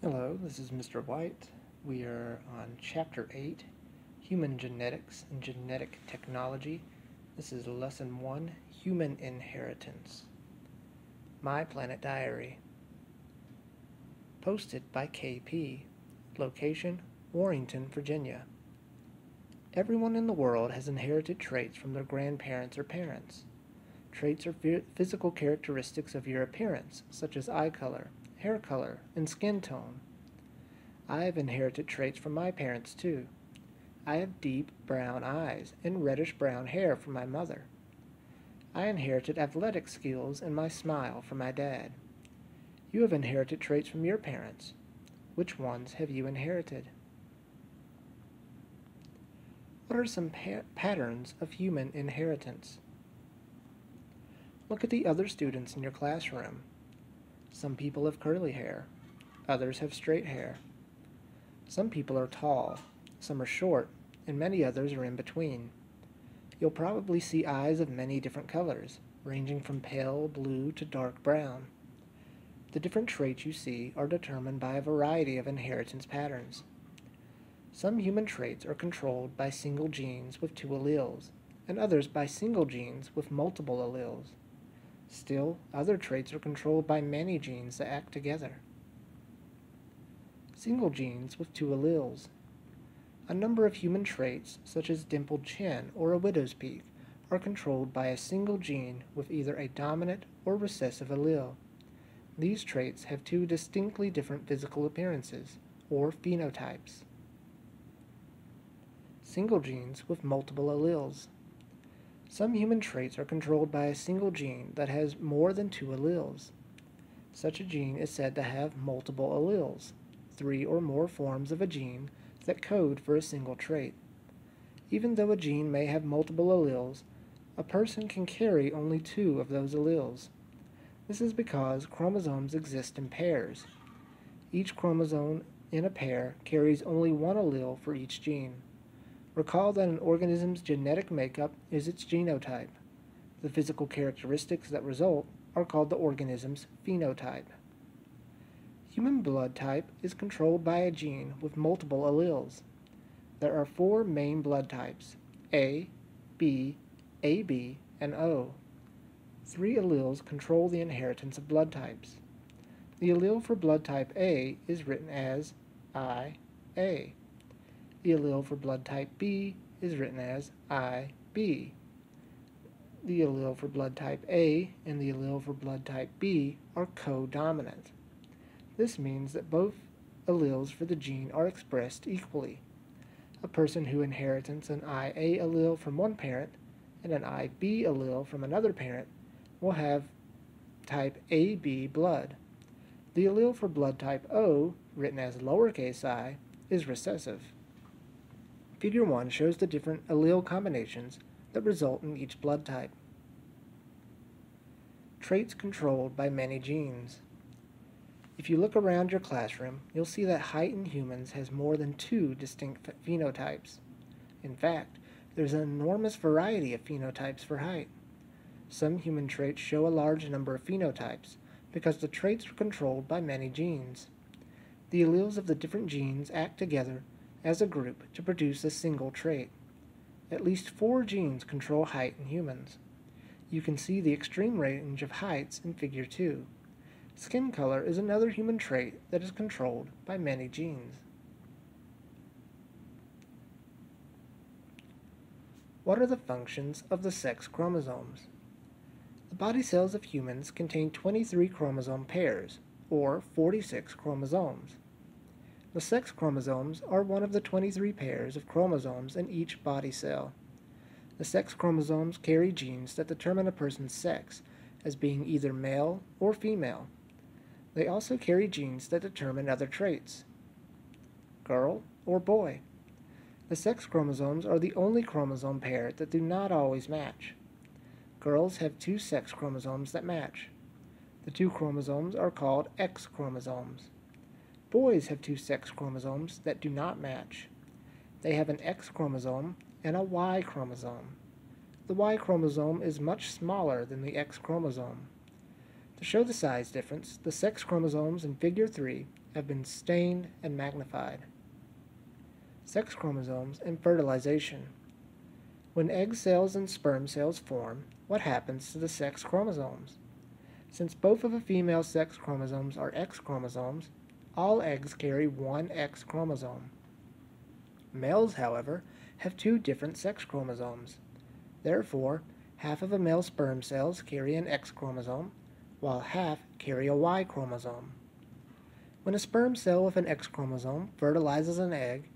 Hello, this is Mr. White. We are on Chapter 8, Human Genetics and Genetic Technology. This is Lesson 1, Human Inheritance. My Planet Diary. Posted by KP. Location, Warrenton, Virginia. Everyone in the world has inherited traits from their grandparents or parents. Traits are physical characteristics of your appearance, such as eye color, hair color, and skin tone. I have inherited traits from my parents, too. I have deep brown eyes and reddish-brown hair from my mother. I inherited athletic skills and my smile from my dad. You have inherited traits from your parents. Which ones have you inherited? What are some patterns of human inheritance? Look at the other students in your classroom. Some people have curly hair. Others have straight hair. Some people are tall, some are short, and many others are in between. You'll probably see eyes of many different colors, ranging from pale blue to dark brown. The different traits you see are determined by a variety of inheritance patterns. Some human traits are controlled by single genes with two alleles, and others by single genes with multiple alleles. Still, other traits are controlled by many genes that act together. Single genes with two alleles. A number of human traits, such as dimpled chin or a widow's peak, are controlled by a single gene with either a dominant or recessive allele. These traits have two distinctly different physical appearances, or phenotypes. Single genes with multiple alleles. Some human traits are controlled by a single gene that has more than two alleles. Such a gene is said to have multiple alleles, three or more forms of a gene that code for a single trait. Even though a gene may have multiple alleles, a person can carry only two of those alleles. This is because chromosomes exist in pairs. Each chromosome in a pair carries only one allele for each gene. Recall that an organism's genetic makeup is its genotype. The physical characteristics that result are called the organism's phenotype. Human blood type is controlled by a gene with multiple alleles. There are four main blood types: A, B, AB, and O. Three alleles control the inheritance of blood types. The allele for blood type A is written as IA. The allele for blood type B is written as IB. The allele for blood type A and the allele for blood type B are codominant. This means that both alleles for the gene are expressed equally. A person who inherits an IA allele from one parent and an IB allele from another parent will have type AB blood. The allele for blood type O, written as lowercase I, is recessive. Figure 1 shows the different allele combinations that result in each blood type. Traits controlled by many genes. If you look around your classroom, you'll see that height in humans has more than two distinct phenotypes. In fact, there's an enormous variety of phenotypes for height. Some human traits show a large number of phenotypes because the traits are controlled by many genes. The alleles of the different genes act together as a group to produce a single trait. At least 4 genes control height in humans. You can see the extreme range of heights in Figure 2. Skin color is another human trait that is controlled by many genes. What are the functions of the sex chromosomes? The body cells of humans contain 23 chromosome pairs, or 46 chromosomes. The sex chromosomes are one of the 23 pairs of chromosomes in each body cell. The sex chromosomes carry genes that determine a person's sex as being either male or female. They also carry genes that determine other traits: girl or boy. The sex chromosomes are the only chromosome pair that do not always match. Girls have 2 sex chromosomes that match. The 2 chromosomes are called X chromosomes. Boys have 2 sex chromosomes that do not match. They have an X chromosome and a Y chromosome. The Y chromosome is much smaller than the X chromosome. To show the size difference, the sex chromosomes in Figure 3 have been stained and magnified. Sex chromosomes and fertilization. When egg cells and sperm cells form, what happens to the sex chromosomes? Since both of the female sex chromosomes are X chromosomes, all eggs carry one X chromosome. Males, however, have two different sex chromosomes. Therefore, half of a male sperm cells carry an X chromosome, while half carry a Y chromosome. When a sperm cell with an X chromosome fertilizes an egg,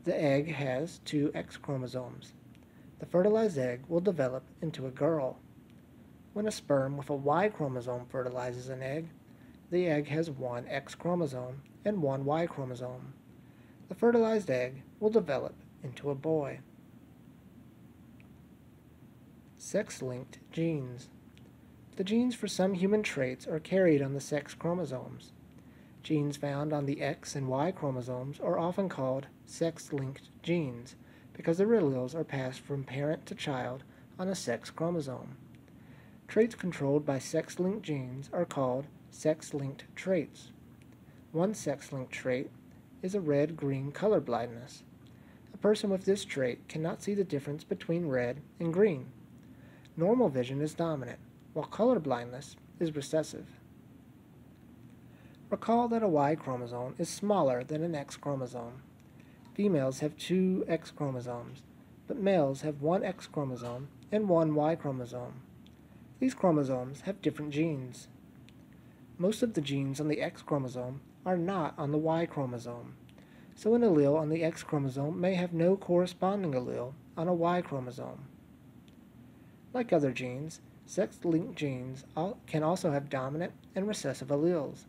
the egg has two X chromosomes. The fertilized egg will develop into a girl. When a sperm with a Y chromosome fertilizes an egg, the egg has one X chromosome and one Y chromosome. The fertilized egg will develop into a boy. Sex-linked genes. The genes for some human traits are carried on the sex chromosomes. Genes found on the X and Y chromosomes are often called sex-linked genes because their alleles are passed from parent to child on a sex chromosome. Traits controlled by sex-linked genes are called sex-linked traits. One sex-linked trait is a red-green color blindness. A person with this trait cannot see the difference between red and green. Normal vision is dominant, while color blindness is recessive. Recall that a Y chromosome is smaller than an X chromosome. Females have two X chromosomes, but males have one X chromosome and one Y chromosome. These chromosomes have different genes. Most of the genes on the X chromosome are not on the Y chromosome, so an allele on the X chromosome may have no corresponding allele on a Y chromosome. Like other genes, sex-linked genes can also have dominant and recessive alleles.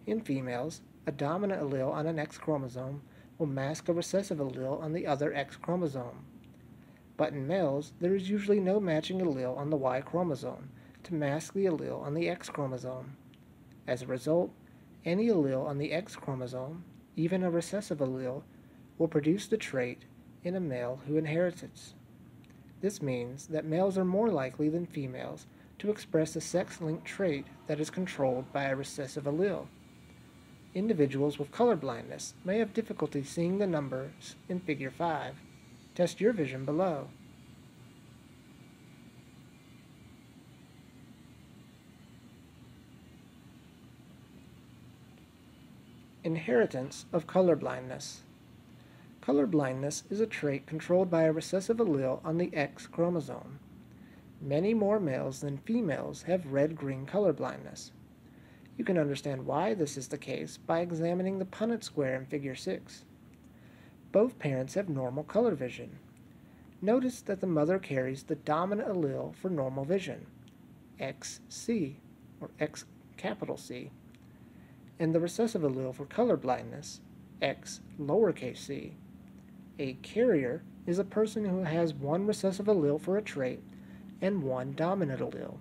In females, a dominant allele on an X chromosome will mask a recessive allele on the other X chromosome. But in males, there is usually no matching allele on the Y chromosome to mask the allele on the X chromosome. As a result, any allele on the X chromosome, even a recessive allele, will produce the trait in a male who inherits it. This means that males are more likely than females to express a sex-linked trait that is controlled by a recessive allele. Individuals with color blindness may have difficulty seeing the numbers in Figure 5. Test your vision below. Inheritance of color blindness. Color blindness is a trait controlled by a recessive allele on the X chromosome. Many more males than females have red-green color blindness. You can understand why this is the case by examining the Punnett square in Figure 6. Both parents have normal color vision. Notice that the mother carries the dominant allele for normal vision, XC, or X capital C, and the recessive allele for color blindness, X lowercase c. A carrier is a person who has one recessive allele for a trait and one dominant allele.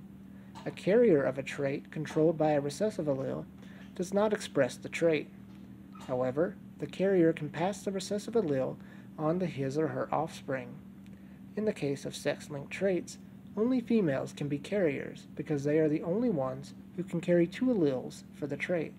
A carrier of a trait controlled by a recessive allele does not express the trait. However, the carrier can pass the recessive allele on to his or her offspring. In the case of sex-linked traits, only females can be carriers because they are the only ones who can carry two alleles for the trait.